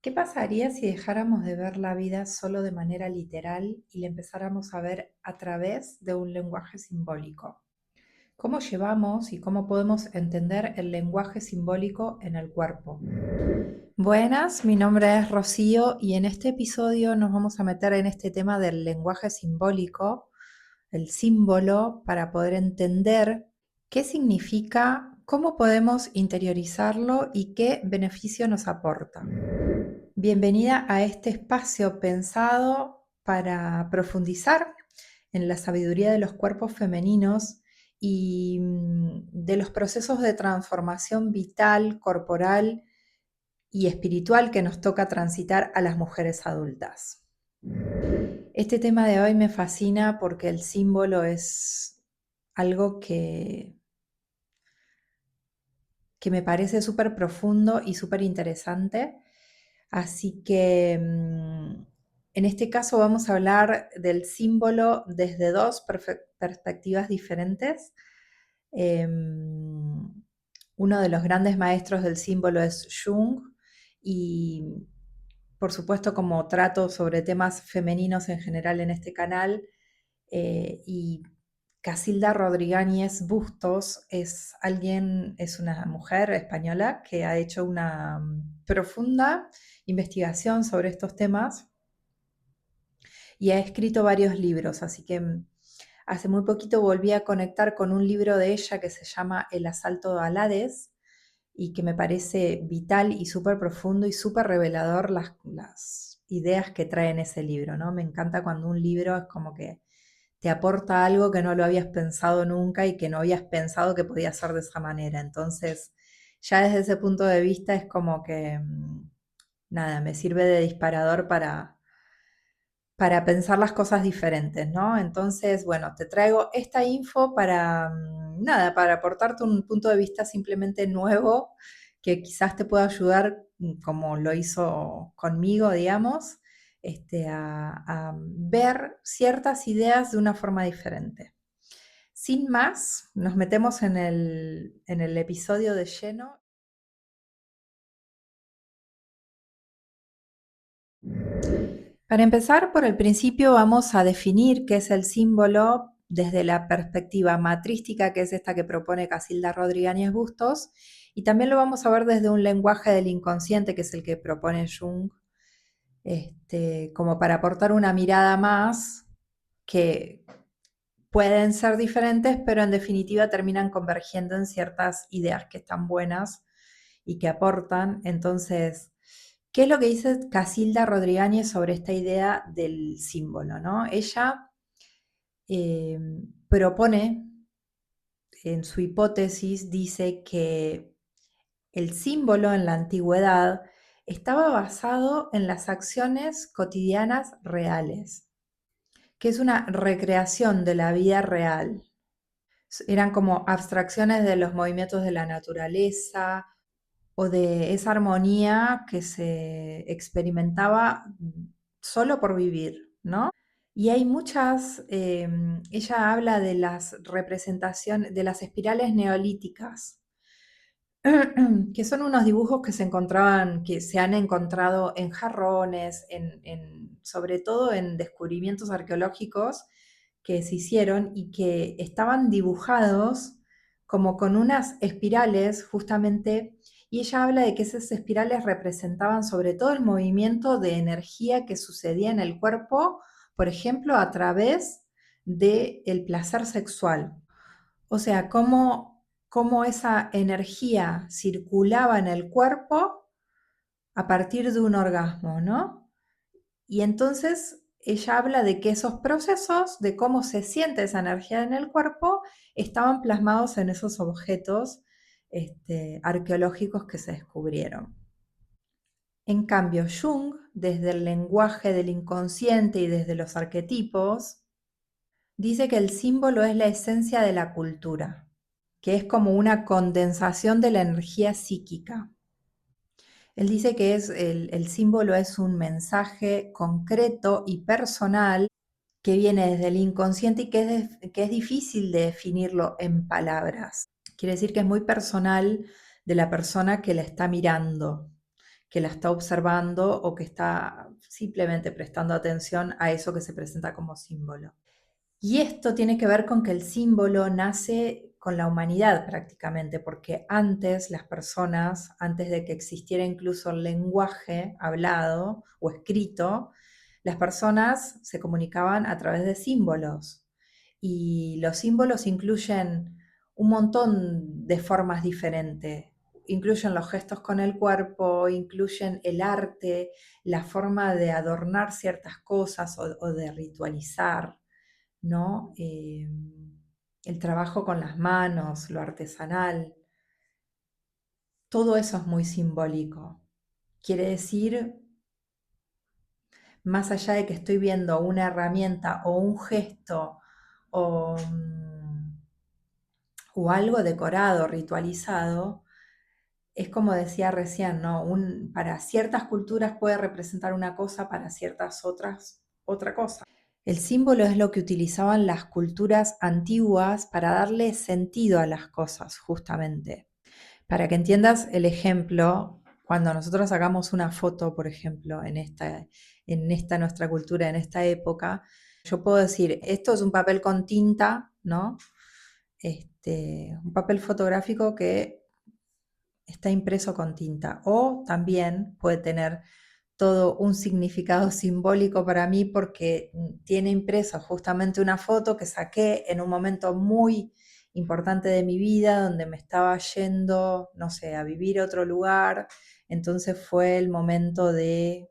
¿Qué pasaría si dejáramos de ver la vida solo de manera literal y la empezáramos a ver a través de un lenguaje simbólico? ¿Cómo llevamos y cómo podemos entender el lenguaje simbólico en el cuerpo? Buenas, mi nombre es Rocío y en este episodio nos vamos a meter en este tema del lenguaje simbólico, el símbolo, para poder entender qué significa, cómo podemos interiorizarlo y qué beneficio nos aporta. Bienvenida a este espacio pensado para profundizar en la sabiduría de los cuerpos femeninos y de los procesos de transformación vital, corporal y espiritual que nos toca transitar a las mujeres adultas. Este tema de hoy me fascina porque el símbolo es algo que me parece súper profundo y súper interesante. Así que en este caso vamos a hablar del símbolo desde dos perspectivas diferentes. Uno de los grandes maestros del símbolo es Jung y por supuesto como trato sobre temas femeninos en general en este canal, y Casilda Rodríguez Bustos es una mujer española que ha hecho una profunda investigación sobre estos temas y ha escrito varios libros, así que hace muy poquito volví a conectar con un libro de ella que se llama El asalto al Hades y que me parece vital y súper profundo y súper revelador las ideas que trae en ese libro, ¿no? Me encanta cuando un libro es como que te aporta algo que no lo habías pensado nunca y que no habías pensado que podía ser de esa manera. Entonces, ya desde ese punto de vista es como que, nada, me sirve de disparador para pensar las cosas diferentes, ¿no? Entonces, bueno, te traigo esta info para, nada, para aportarte un punto de vista simplemente nuevo que quizás te pueda ayudar, como lo hizo conmigo, digamos, a ver ciertas ideas de una forma diferente. Sin más, nos metemos en el episodio de lleno. Para empezar por el principio vamos a definir qué es el símbolo desde la perspectiva matrística, que es esta que propone Casilda Rodríguez Bustos, y también lo vamos a ver desde un lenguaje del inconsciente, que es el que propone Jung, como para aportar una mirada más que pueden ser diferentes, pero en definitiva terminan convergiendo en ciertas ideas que están buenas y que aportan. Entonces, ¿qué es lo que dice Casilda Rodríguez sobre esta idea del símbolo, ¿no? Ella eh, propone, en su hipótesis, dice que el símbolo en la antigüedad estaba basado en las acciones cotidianas reales, que es una recreación de la vida real. Eran como abstracciones de los movimientos de la naturaleza o de esa armonía que se experimentaba solo por vivir, ¿no? Y hay muchas, ella habla de las representaciones, de las espirales neolíticas, que son unos dibujos que se encontraban, que se han encontrado en jarrones, sobre todo en descubrimientos arqueológicos que se hicieron y que estaban dibujados como con unas espirales justamente, y ella habla de que esas espirales representaban sobre todo el movimiento de energía que sucedía en el cuerpo, por ejemplo, a través del placer sexual. O sea, cómo esa energía circulaba en el cuerpo a partir de un orgasmo, ¿no? Y entonces ella habla de que esos procesos, de cómo se siente esa energía en el cuerpo, estaban plasmados en esos objetos arqueológicos que se descubrieron. En cambio, Jung, desde el lenguaje del inconsciente y desde los arquetipos, dice que el símbolo es la esencia de la cultura, que es como una condensación de la energía psíquica. Él dice que el símbolo es un mensaje concreto y personal que viene desde el inconsciente y que es difícil de definirlo en palabras. Quiere decir que es muy personal de la persona que la está mirando, que la está observando o que está simplemente prestando atención a eso que se presenta como símbolo. Y esto tiene que ver con que el símbolo nace con la humanidad prácticamente, porque antes las personas, antes de que existiera incluso el lenguaje hablado o escrito, las personas se comunicaban a través de símbolos. Y los símbolos incluyen un montón de formas diferentes. Incluyen los gestos con el cuerpo, incluyen el arte, la forma de adornar ciertas cosas o de ritualizar, ¿no? El trabajo con las manos, lo artesanal, todo eso es muy simbólico. Quiere decir, más allá de que estoy viendo una herramienta o un gesto o, o algo decorado, ritualizado, es como decía recién, ¿no? Para ciertas culturas puede representar una cosa, para ciertas otras otra cosa. El símbolo es lo que utilizaban las culturas antiguas para darle sentido a las cosas, justamente. Para que entiendas el ejemplo, cuando nosotros sacamos una foto, por ejemplo, en esta nuestra cultura, en esta época, yo puedo decir, esto es un papel con tinta, ¿no? Un papel fotográfico que está impreso con tinta. O también puede tener todo un significado simbólico para mí porque tiene impreso justamente una foto que saqué en un momento muy importante de mi vida, donde me estaba yendo, no sé, a vivir a otro lugar. Entonces fue el momento de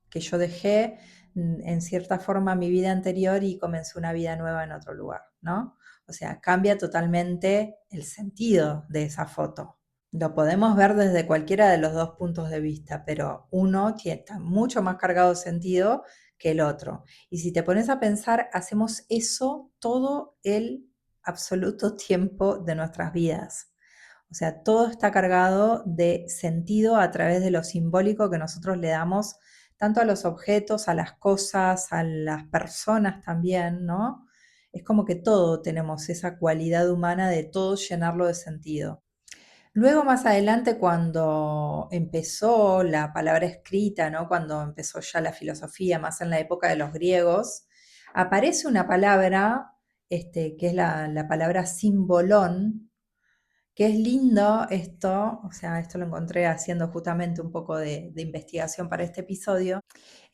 que yo dejé en cierta forma mi vida anterior y comencé una vida nueva en otro lugar, ¿no? O sea, cambia totalmente el sentido de esa foto. Lo podemos ver desde cualquiera de los dos puntos de vista, pero uno está mucho más cargado de sentido que el otro. Y si te pones a pensar, hacemos eso todo el absoluto tiempo de nuestras vidas. O sea, todo está cargado de sentido a través de lo simbólico que nosotros le damos tanto a los objetos, a las cosas, a las personas también, ¿no? Es como que todo tenemos esa cualidad humana de todo llenarlo de sentido. Luego, más adelante, cuando empezó la palabra escrita, ¿no? Cuando empezó ya la filosofía, más en la época de los griegos, aparece una palabra, que es la palabra simbolón, que es lindo esto, o sea, esto lo encontré haciendo justamente un poco de investigación para este episodio.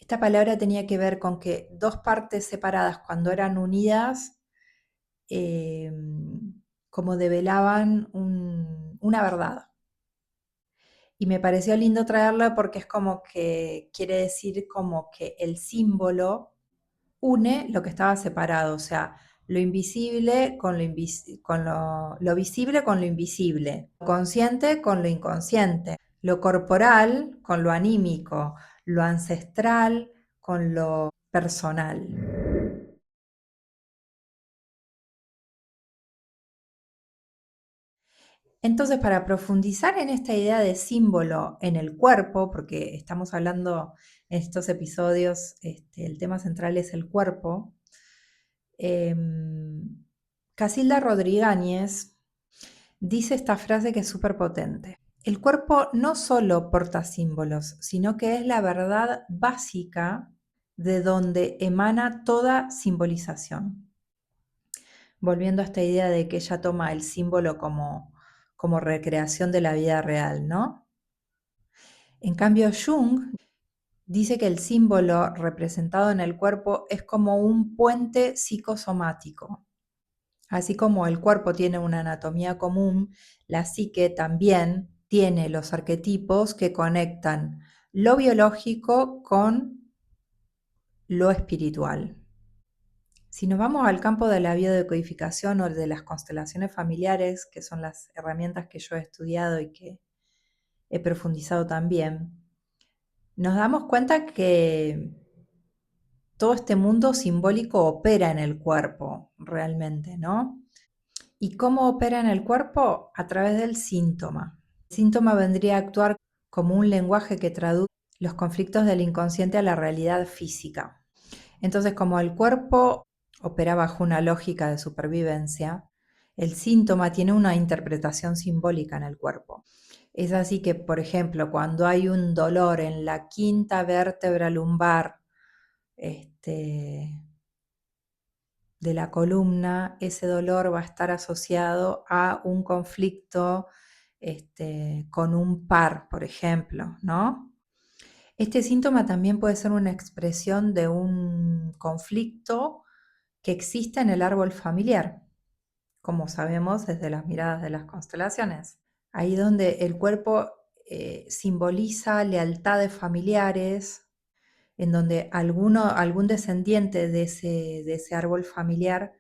Esta palabra tenía que ver con que dos partes separadas, cuando eran unidas, eh, como develaban una verdad. Y me pareció lindo traerla porque es como que quiere decir como que el símbolo une lo que estaba separado, o sea, lo invisible con lo visible con lo invisible, lo consciente con lo inconsciente, lo corporal con lo anímico, lo ancestral con lo personal. Entonces, para profundizar en esta idea de símbolo en el cuerpo, porque estamos hablando en estos episodios, el tema central es el cuerpo, Casilda Rodríguez dice esta frase que es súper potente. El cuerpo no solo porta símbolos, sino que es la verdad básica de donde emana toda simbolización. Volviendo a esta idea de que ella toma el símbolo como recreación de la vida real, ¿no? En cambio, Jung dice que el símbolo representado en el cuerpo es como un puente psicosomático. Así como el cuerpo tiene una anatomía común, la psique también tiene los arquetipos que conectan lo biológico con lo espiritual. Si nos vamos al campo de la biodecodificación o de las constelaciones familiares, que son las herramientas que yo he estudiado y que he profundizado también, nos damos cuenta que todo este mundo simbólico opera en el cuerpo realmente, ¿no? ¿Y cómo opera en el cuerpo? A través del síntoma. El síntoma vendría a actuar como un lenguaje que traduce los conflictos del inconsciente a la realidad física. Entonces, como el cuerpo opera bajo una lógica de supervivencia, el síntoma tiene una interpretación simbólica en el cuerpo. Es así que, por ejemplo, cuando hay un dolor en la quinta vértebra lumbar, este, de la columna, ese dolor va a estar asociado a un conflicto con un par, por ejemplo, ¿no? Este síntoma también puede ser una expresión de un conflicto que existe en el árbol familiar, como sabemos desde las miradas de las constelaciones. Ahí donde el cuerpo simboliza lealtades familiares, en donde algún descendiente de ese árbol familiar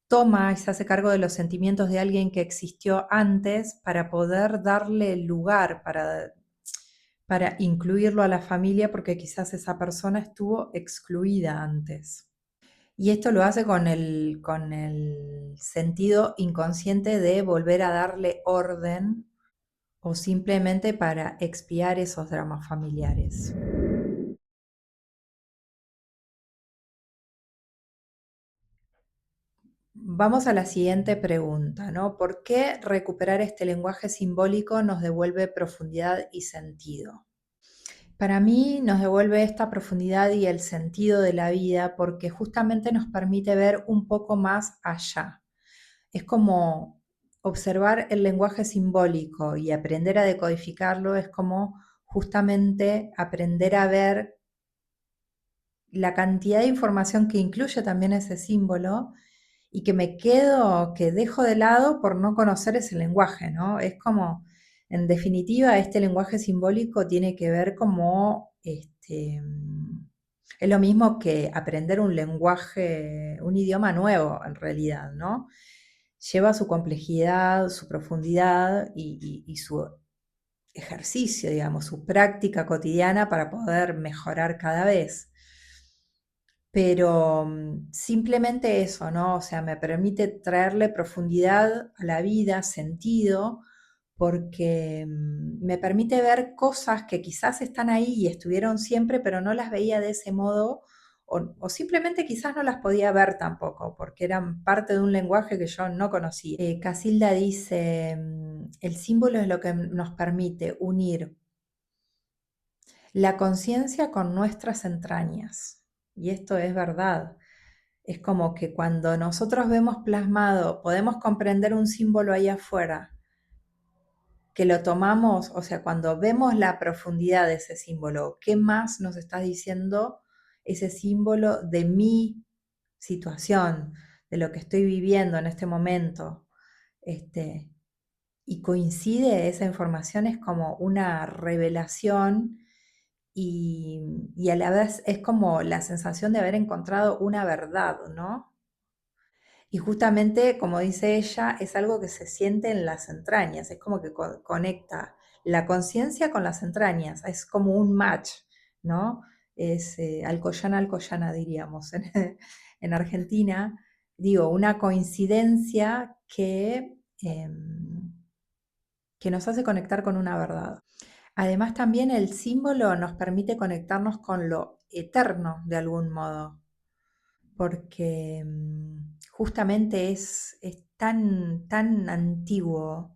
toma y se hace cargo de los sentimientos de alguien que existió antes para poder darle lugar, para incluirlo a la familia, porque quizás esa persona estuvo excluida antes. Y esto lo hace con el sentido inconsciente de volver a darle orden o simplemente para expiar esos dramas familiares. Vamos a la siguiente pregunta, ¿no? ¿Por qué recuperar este lenguaje simbólico nos devuelve profundidad y sentido? Para mí nos devuelve esta profundidad y el sentido de la vida porque justamente nos permite ver un poco más allá. Es como observar el lenguaje simbólico y aprender a decodificarlo, es como justamente aprender a ver la cantidad de información que incluye también ese símbolo y que dejo de lado por no conocer ese lenguaje, ¿no? Es como, en definitiva, este lenguaje simbólico tiene que ver como, es lo mismo que aprender un lenguaje, un idioma nuevo en realidad, ¿no? Lleva su complejidad, su profundidad y su ejercicio, digamos, su práctica cotidiana para poder mejorar cada vez. Pero simplemente eso, ¿no? O sea, me permite traerle profundidad a la vida, sentido, porque me permite ver cosas que quizás están ahí y estuvieron siempre, pero no las veía de ese modo, o simplemente quizás no las podía ver tampoco, porque eran parte de un lenguaje que yo no conocía. Casilda dice, el símbolo es lo que nos permite unir la conciencia con nuestras entrañas. Y esto es verdad. Es como que cuando nosotros vemos plasmado, podemos comprender un símbolo ahí afuera, que lo tomamos, o sea, cuando vemos la profundidad de ese símbolo, ¿qué más nos está diciendo ese símbolo de mi situación, de lo que estoy viviendo en este momento? Este, y coincide, esa información es como una revelación y a la vez es como la sensación de haber encontrado una verdad, ¿no? Y justamente, como dice ella, es algo que se siente en las entrañas, es como que conecta la conciencia con las entrañas, es como un match, ¿no? Es Alcoyana, Alcoyana diríamos en Argentina, digo, una coincidencia que nos hace conectar con una verdad. Además, también el símbolo nos permite conectarnos con lo eterno de algún modo, porque justamente es tan antiguo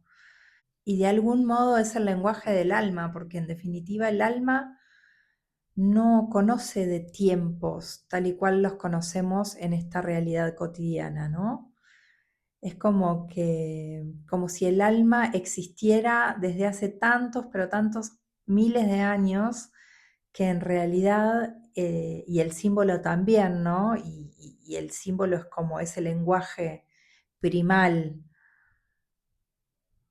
y de algún modo es el lenguaje del alma, porque en definitiva el alma no conoce de tiempos tal y cual los conocemos en esta realidad cotidiana, ¿no? Es como si el alma existiera desde hace tantos, pero tantos miles de años, que en realidad, y el símbolo también, ¿no? Y el símbolo es como ese lenguaje primal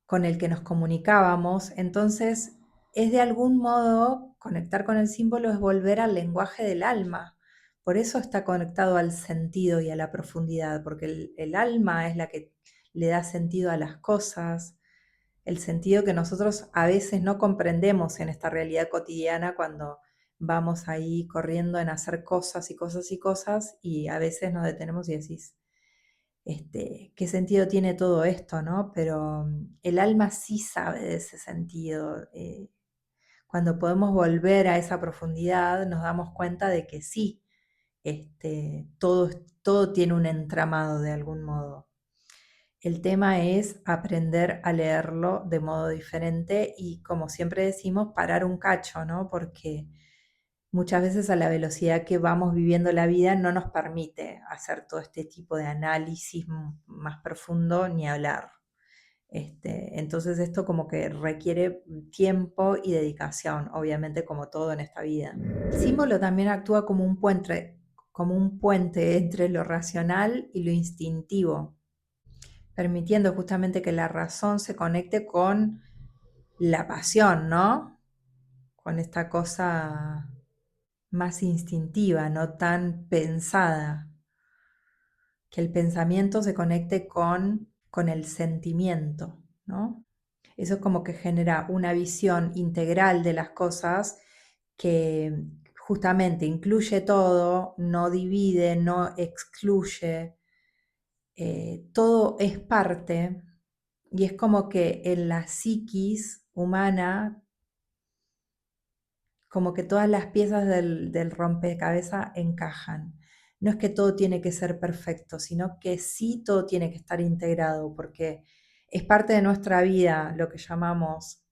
con el que nos comunicábamos, entonces es de algún modo conectar con el símbolo es volver al lenguaje del alma. Por eso está conectado al sentido y a la profundidad, porque el alma es la que le da sentido a las cosas, el sentido que nosotros a veces no comprendemos en esta realidad cotidiana cuando vamos ahí corriendo en hacer cosas y cosas y cosas y a veces nos detenemos y decís, qué sentido tiene todo esto, ¿no? Pero el alma sí sabe de ese sentido. Cuando podemos volver a esa profundidad, nos damos cuenta de que sí, todo tiene un entramado de algún modo. El tema es aprender a leerlo de modo diferente y, como siempre decimos, parar un cacho, ¿no? Porque muchas veces a la velocidad que vamos viviendo la vida no nos permite hacer todo este tipo de análisis más profundo ni hablar. Entonces esto como que requiere tiempo y dedicación, obviamente como todo en esta vida. El símbolo también actúa como un puente entre lo racional y lo instintivo, permitiendo justamente que la razón se conecte con la pasión, ¿no? Con esta cosa más instintiva, no tan pensada, que el pensamiento se conecte con el sentimiento, ¿no? Eso es como que genera una visión integral de las cosas que justamente incluye todo, no divide, no excluye, todo es parte y es como que en la psiquis humana, como que todas las piezas del rompecabezas encajan. No es que todo tiene que ser perfecto, sino que sí todo tiene que estar integrado, porque es parte de nuestra vida lo que llamamos,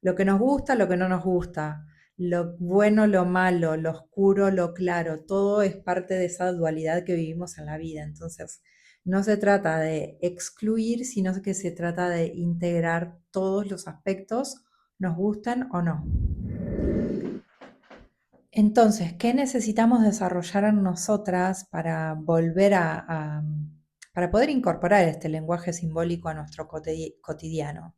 lo que nos gusta, lo que no nos gusta, lo bueno, lo malo, lo oscuro, lo claro, todo es parte de esa dualidad que vivimos en la vida. Entonces, no se trata de excluir, sino que se trata de integrar todos los aspectos, nos gustan o no. Entonces, ¿qué necesitamos desarrollar en nosotras para volver para poder incorporar este lenguaje simbólico a nuestro cotidiano?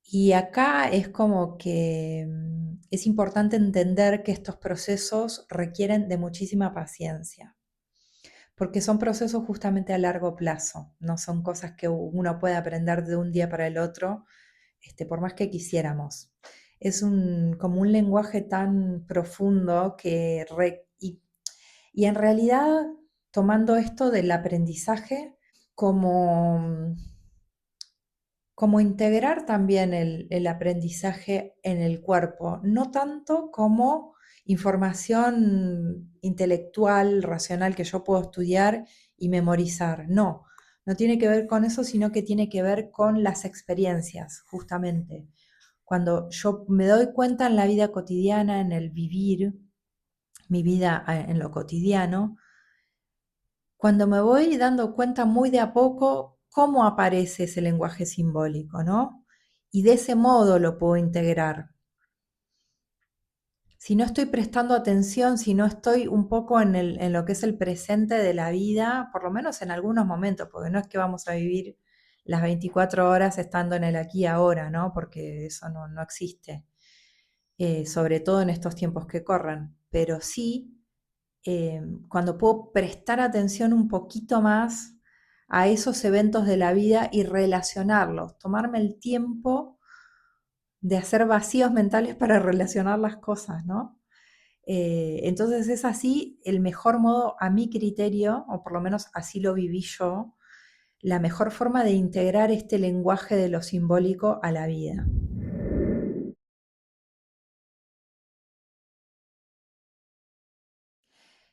Y acá es como que es importante entender que estos procesos requieren de muchísima paciencia, porque son procesos justamente a largo plazo, no son cosas que uno puede aprender de un día para el otro, por más que quisiéramos. Es como un lenguaje tan profundo y en realidad tomando esto del aprendizaje como como integrar también el aprendizaje en el cuerpo, no tanto como información intelectual, racional que yo puedo estudiar y memorizar. No, no tiene que ver con eso, sino que tiene que ver con las experiencias, justamente. Cuando yo me doy cuenta en la vida cotidiana, en el vivir mi vida en lo cotidiano, cuando me voy dando cuenta muy de a poco cómo aparece ese lenguaje simbólico, ¿no? Y de ese modo lo puedo integrar. Si no estoy prestando atención, si no estoy un poco en lo que es el presente de la vida, por lo menos en algunos momentos, porque no es que vamos a vivir las 24 horas estando en el aquí y ahora, ¿no? Porque eso no existe, sobre todo en estos tiempos que corren, pero sí cuando puedo prestar atención un poquito más a esos eventos de la vida y relacionarlos, tomarme el tiempo de hacer vacíos mentales para relacionar las cosas, ¿no? Entonces es así el mejor modo, a mi criterio, o por lo menos así lo viví yo, la mejor forma de integrar este lenguaje de lo simbólico a la vida.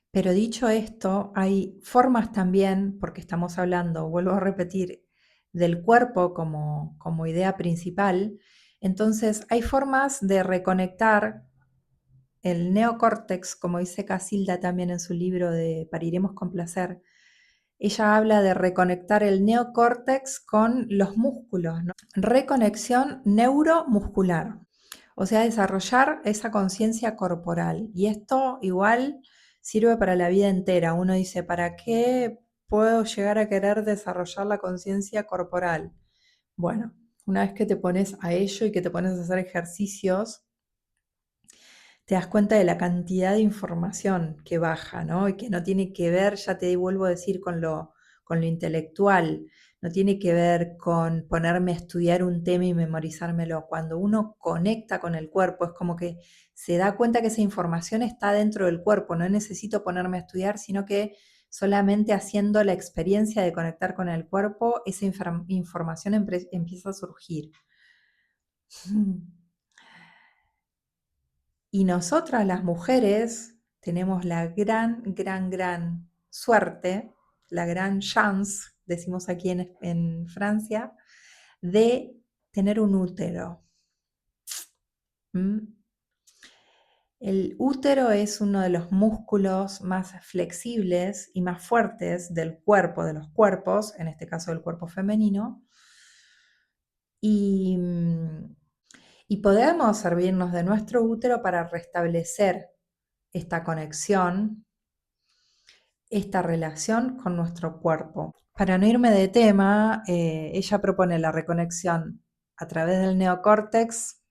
Pero dicho esto, hay formas también, porque estamos hablando, vuelvo a repetir, del cuerpo como idea principal. Entonces, hay formas de reconectar el neocórtex, como dice Casilda también en su libro de Pariremos con placer. Ella habla de reconectar el neocórtex con los músculos, ¿no? Reconexión neuromuscular. O sea, desarrollar esa conciencia corporal. Y esto igual sirve para la vida entera. Uno dice, ¿para qué puedo llegar a querer desarrollar la conciencia corporal? Bueno, una vez que te pones a ello y que te pones a hacer ejercicios, te das cuenta de la cantidad de información que baja, ¿no? Y que no tiene que ver, ya te vuelvo a decir, con lo intelectual, no tiene que ver con ponerme a estudiar un tema y memorizármelo. Cuando uno conecta con el cuerpo, es como que se da cuenta que esa información está dentro del cuerpo, no necesito ponerme a estudiar, sino que solamente haciendo la experiencia de conectar con el cuerpo, esa información empieza a surgir. Y nosotras las mujeres tenemos la gran suerte, la gran chance decimos aquí en Francia, de tener un útero. ¿Mm? El útero es uno de los músculos más flexibles y más fuertes del cuerpo, de los cuerpos, en este caso del cuerpo femenino, y, y podemos servirnos de nuestro útero para restablecer esta conexión, esta relación con nuestro cuerpo. Para no irme de tema, ella propone la reconexión a través del neocórtex,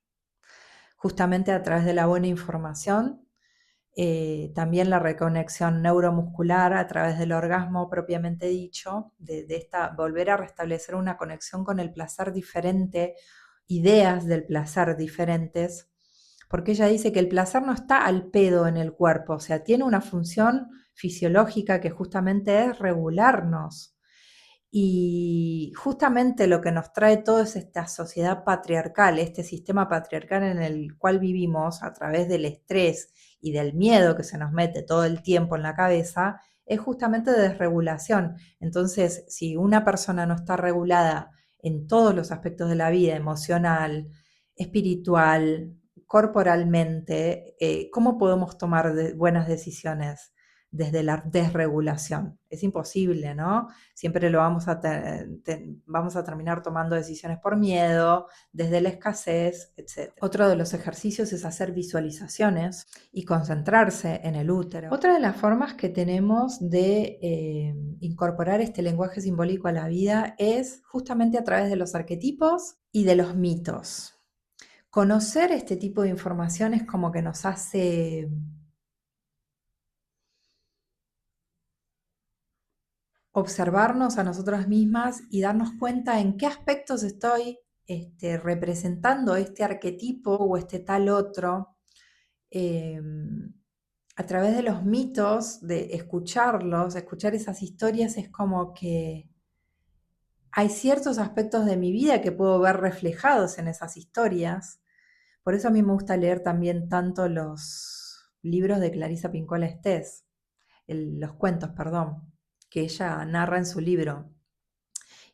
justamente a través de la buena información, también la reconexión neuromuscular a través del orgasmo propiamente dicho, de esta, volver a restablecer una conexión con el placer diferente, ideas del placer diferentes, porque ella dice que el placer no está al pedo en el cuerpo, o sea, tiene una función fisiológica que justamente es regularnos. Y justamente lo que nos trae todo es esta sociedad patriarcal, este sistema patriarcal en el cual vivimos a través del estrés y del miedo que se nos mete todo el tiempo en la cabeza, es justamente desregulación. Entonces, si una persona no está regulada en todos los aspectos de la vida, emocional, espiritual, corporalmente, ¿cómo podemos tomar buenas decisiones desde la desregulación? Es imposible, ¿no? Siempre lo vamos a terminar tomando decisiones por miedo, desde la escasez, etc. Otro de los ejercicios es hacer visualizaciones y concentrarse en el útero. Otra de las formas que tenemos de incorporar este lenguaje simbólico a la vida es justamente a través de los arquetipos y de los mitos. Conocer este tipo de información es como que nos hace observarnos a nosotras mismas y darnos cuenta en qué aspectos estoy representando este arquetipo o este tal otro. A través de los mitos, de escucharlos, escuchar esas historias, es como que hay ciertos aspectos de mi vida que puedo ver reflejados en esas historias. Por eso a mí me gusta leer también tanto los libros de Clarisa Pinkola Estés, los cuentos, perdón, que ella narra en su libro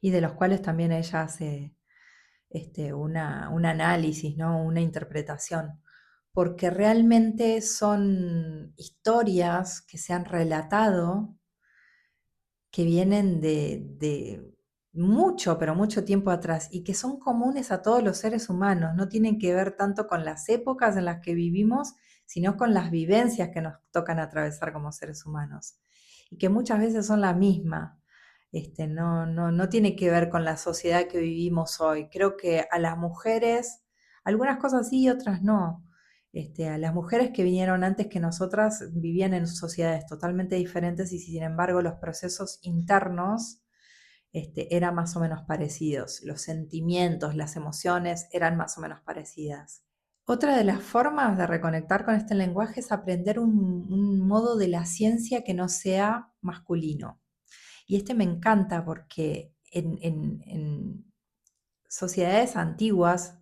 y de los cuales también ella hace un análisis, ¿no? Una interpretación, porque realmente son historias que se han relatado, que vienen de mucho, pero mucho tiempo atrás y que son comunes a todos los seres humanos, no tienen que ver tanto con las épocas en las que vivimos, sino con las vivencias que nos tocan atravesar como seres humanos y que muchas veces son la misma. No tiene que ver con la sociedad que vivimos hoy. Creo que a las mujeres, algunas cosas sí y otras no. A las mujeres que vinieron antes que nosotras vivían en sociedades totalmente diferentes y sin embargo los procesos internos eran más o menos parecidos. Los sentimientos, las emociones eran más o menos parecidas. Otra de las formas de reconectar con este lenguaje es aprender un modo de la ciencia que no sea masculino. Y me encanta porque en sociedades antiguas,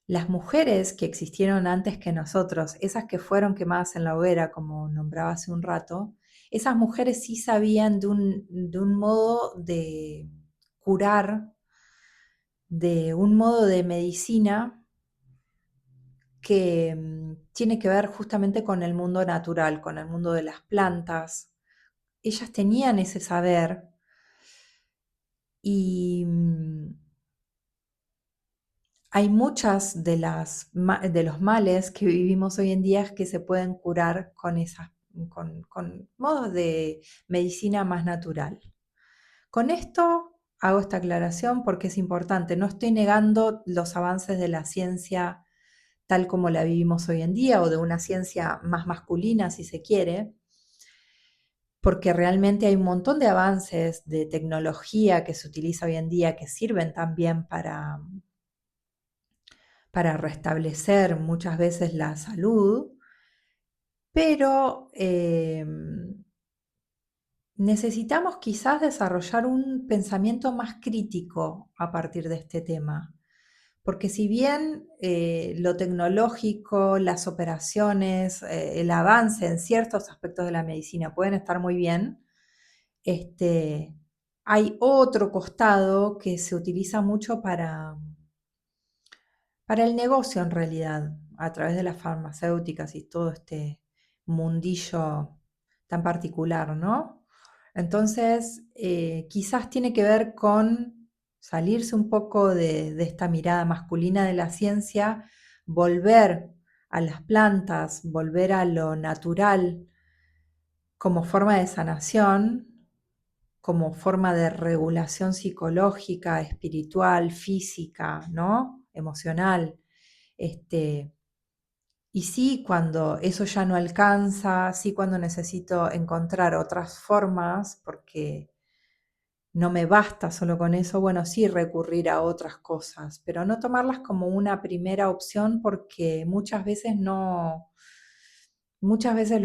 las mujeres que existieron antes que nosotros, esas que fueron quemadas en la hoguera, como nombraba hace un rato, esas mujeres sí sabían de un modo de curar, de un modo de medicina que tiene que ver justamente con el mundo natural, con el mundo de las plantas. Ellas tenían ese saber y hay muchas de los males que vivimos hoy en día que se pueden curar con modos de medicina más natural. Con esto hago esta aclaración porque es importante. No estoy negando los avances de la ciencia tal como la vivimos hoy en día o de una ciencia más masculina, si se quiere, porque realmente hay un montón de avances de tecnología que se utiliza hoy en día que sirven también para restablecer muchas veces la salud, pero necesitamos quizás desarrollar un pensamiento más crítico a partir de este tema. Porque si bien lo tecnológico, las operaciones, el avance en ciertos aspectos de la medicina pueden estar muy bien, este, Hay otro costado que se utiliza mucho para el negocio en realidad, a través de las farmacéuticas y todo este mundillo tan particular, ¿no? Entonces, quizás tiene que ver con salirse un poco de esta mirada masculina de la ciencia, volver a las plantas, volver a lo natural como forma de sanación, como forma de regulación psicológica, espiritual, física, ¿no? Emocional. Este, y sí, cuando eso ya no alcanza, sí, cuando necesito encontrar otras formas, porque no me basta solo con eso, bueno, sí recurrir a otras cosas, pero no tomarlas como una primera opción porque muchas veces lo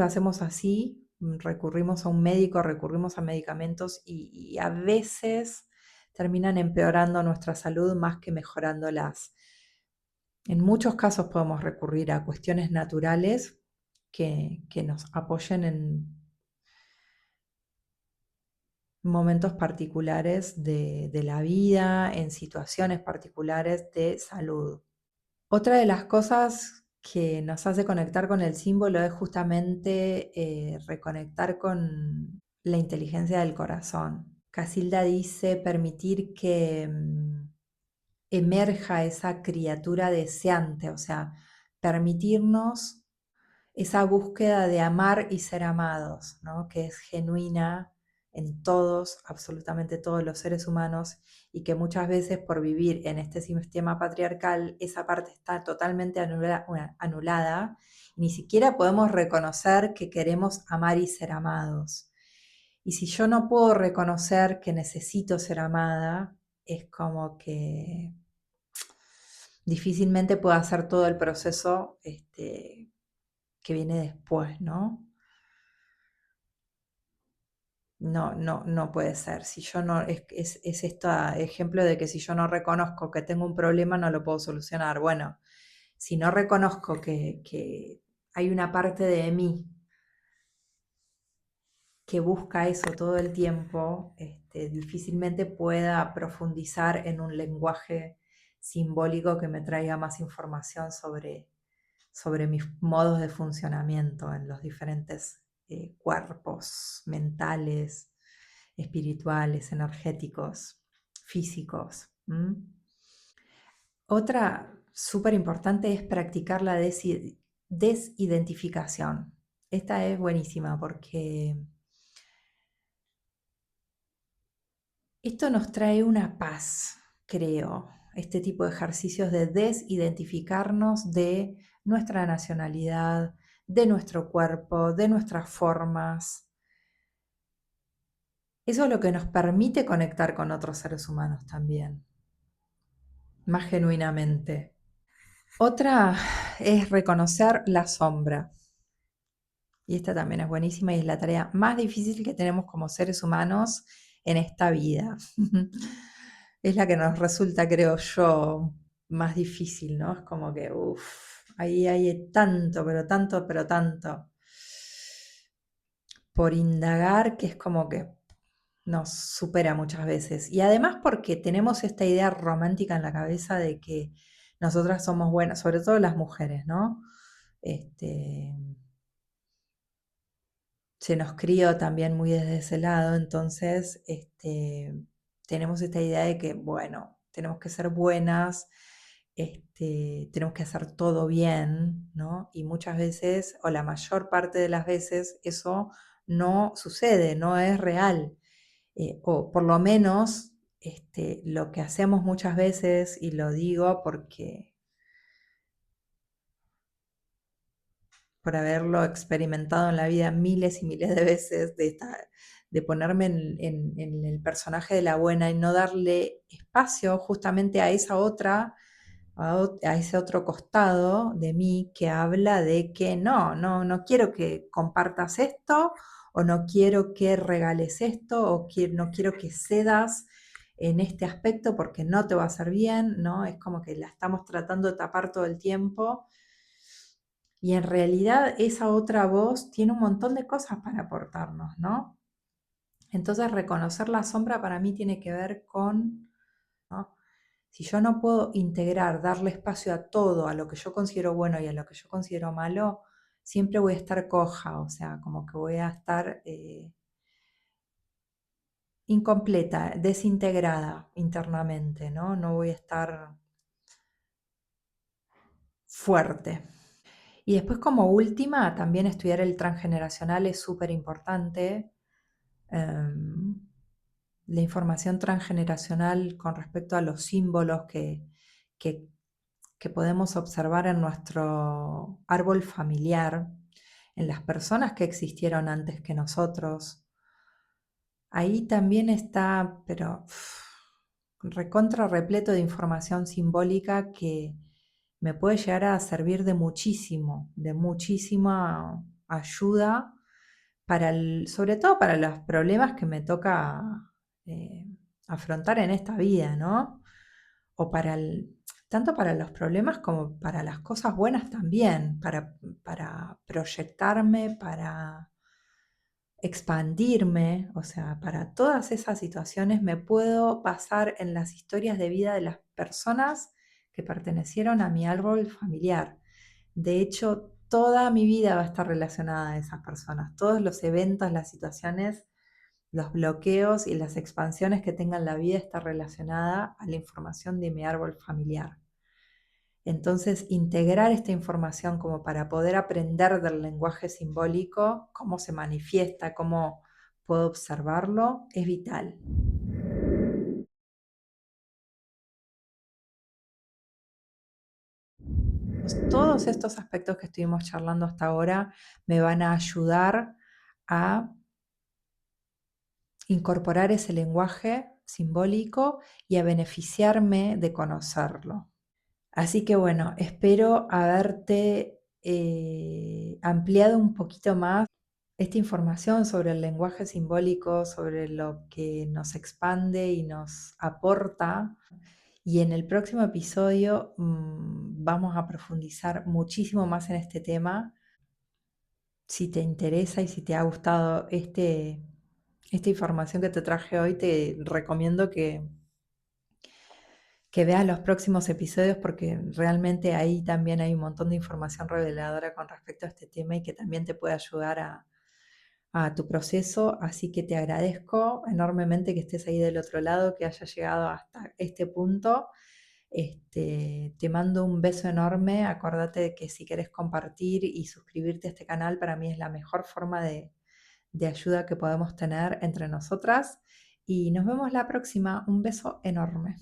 hacemos así, recurrimos a un médico, recurrimos a medicamentos y a veces terminan empeorando nuestra salud más que mejorándolas. En muchos casos podemos recurrir a cuestiones naturales que nos apoyen en momentos particulares de la vida, en situaciones particulares de salud. Otra de las cosas que nos hace conectar con el símbolo es justamente reconectar con la inteligencia del corazón. Casilda dice permitir que emerja esa criatura deseante, o sea, permitirnos esa búsqueda de amar y ser amados, ¿no? Que es genuina en todos, absolutamente todos los seres humanos, y que muchas veces por vivir en este sistema patriarcal, esa parte está totalmente anulada, y ni siquiera podemos reconocer que queremos amar y ser amados. Y si yo no puedo reconocer que necesito ser amada, es como que difícilmente puedo hacer todo el proceso que viene después, ¿no? No, no, no puede ser. Si yo no, es este ejemplo de que si yo no reconozco que tengo un problema, no lo puedo solucionar. Bueno, si no reconozco que hay una parte de mí que busca eso todo el tiempo, difícilmente pueda profundizar en un lenguaje simbólico que me traiga más información sobre mis modos de funcionamiento en los diferentes cuerpos mentales, espirituales, energéticos, físicos. Otra súper importante es practicar la desidentificación. Esta es buenísima porque esto nos trae una paz, creo, este tipo de ejercicios de desidentificarnos de nuestra nacionalidad, de nuestro cuerpo, de nuestras formas. Eso es lo que nos permite conectar con otros seres humanos también, más genuinamente. Otra es reconocer la sombra. Y esta también es buenísima y es la tarea más difícil que tenemos como seres humanos en esta vida. Es la que nos resulta, creo yo, más difícil, ¿no? Es como que, uff, ahí hay tanto, pero tanto, pero tanto por indagar que es como que nos supera muchas veces. Y además porque tenemos esta idea romántica en la cabeza de que nosotras somos buenas, sobre todo las mujeres, ¿no? Este, se nos crió también muy desde ese lado, entonces tenemos esta idea de que, bueno, tenemos que ser buenas, tenemos que hacer todo bien, ¿no? Y muchas veces, o la mayor parte de las veces, eso no sucede, no es real. O por lo menos lo que hacemos muchas veces, y lo digo porque por haberlo experimentado en la vida miles y miles de veces, de ponerme en el personaje de la buena y no darle espacio justamente a esa otra, a ese otro costado de mí que habla de que no, no, no quiero que compartas esto, o no quiero que regales esto, o no quiero que cedas en este aspecto porque no te va a hacer bien, ¿no? Es como que la estamos tratando de tapar todo el tiempo y en realidad esa otra voz tiene un montón de cosas para aportarnos, ¿no? Entonces, reconocer la sombra para mí tiene que ver con, ¿no? Si yo no puedo integrar, darle espacio a todo, a lo que yo considero bueno y a lo que yo considero malo, siempre voy a estar coja, o sea, como que voy a estar incompleta, desintegrada internamente, ¿no? No voy a estar fuerte. Y después como última, también estudiar el transgeneracional es súper importante. Em, la información transgeneracional con respecto a los símbolos que, que podemos observar en nuestro árbol familiar, en las personas que existieron antes que nosotros. Ahí también está, pero recontra repleto de información simbólica que me puede llegar a servir de muchísima ayuda para sobre todo para los problemas que me toca eh, afrontar en esta vida, ¿no? O tanto para los problemas como para las cosas buenas también, para proyectarme, para expandirme, o sea, para todas esas situaciones me puedo basar en las historias de vida de las personas que pertenecieron a mi árbol familiar. De hecho, toda mi vida va a estar relacionada a esas personas. Todos los eventos, las situaciones, los bloqueos y las expansiones que tenga en la vida está relacionada a la información de mi árbol familiar. Entonces, integrar esta información como para poder aprender del lenguaje simbólico, cómo se manifiesta, cómo puedo observarlo, es vital. Todos estos aspectos que estuvimos charlando hasta ahora me van a ayudar a incorporar ese lenguaje simbólico y a beneficiarme de conocerlo. Así que bueno, espero haberte ampliado un poquito más esta información sobre el lenguaje simbólico, sobre lo que nos expande y nos aporta. Y en el próximo episodio vamos a profundizar muchísimo más en este tema. Si te interesa y si te ha gustado esta información que te traje hoy, te recomiendo que veas los próximos episodios porque realmente ahí también hay un montón de información reveladora con respecto a este tema y que también te puede ayudar a tu proceso. Así que te agradezco enormemente que estés ahí del otro lado, que hayas llegado hasta este punto. Te mando un beso enorme. Acuérdate de que si querés compartir y suscribirte a este canal, para mí es la mejor forma de ayuda que podemos tener entre nosotras. Y nos vemos la próxima. Un beso enorme.